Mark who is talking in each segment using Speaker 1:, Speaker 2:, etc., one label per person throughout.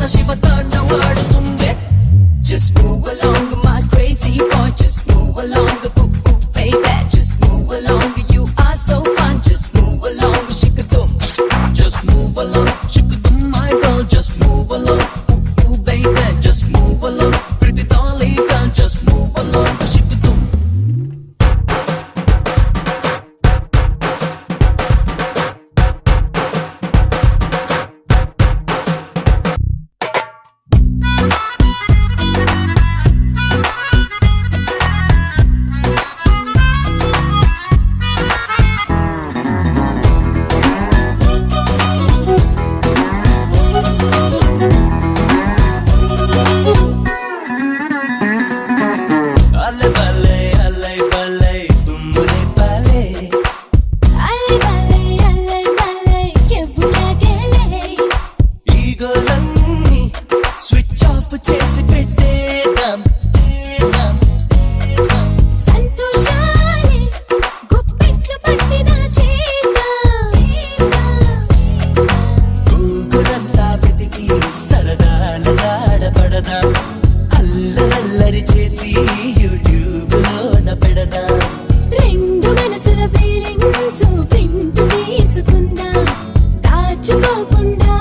Speaker 1: అంత శివతాండవాడుతుందే. Just move along my crazy boy, just move along cuckoo baby, just move along you are so fun, just move along shikadum, just move along shikadum my girl, just move along cuckoo baby, just move along pretty dolly girl, just move along shikadum. చేసి పెట్టేద్దాం సంతోషాలే గుప్పెట్లు పట్టిదా చేద్దాం గూగులంతా వెతికి సరదాలడాడబడదాం అల్లరి చేసి YouTube లోన పెడదాం రెండు మనసుల ఫీలింగ్స్ ప్రింట్ తీసుకుందాం దాచుకోకుండా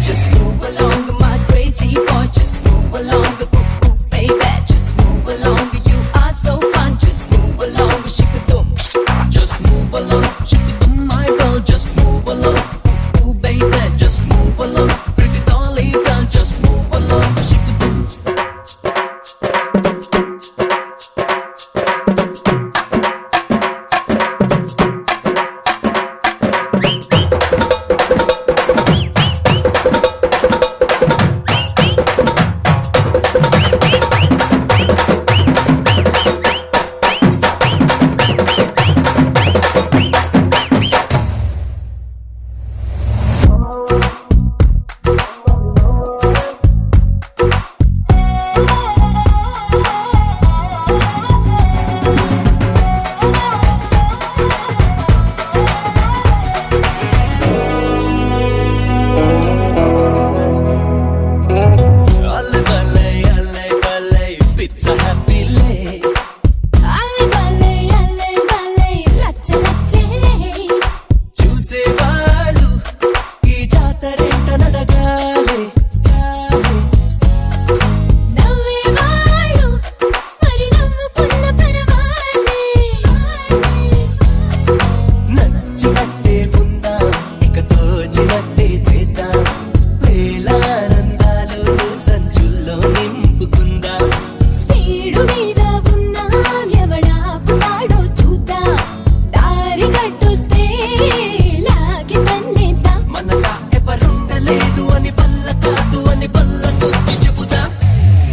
Speaker 1: Just move along my crazy boy, just move along cuckoo baby, just move along you are so fun, just move along shikadum, just move along shikadum my girl, just move along cuckoo baby, just move along pretty dolly girl, just move along shikadum.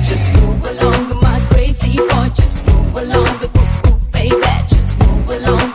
Speaker 1: Just move along my crazy boy, just move along cuckoo baby, just move along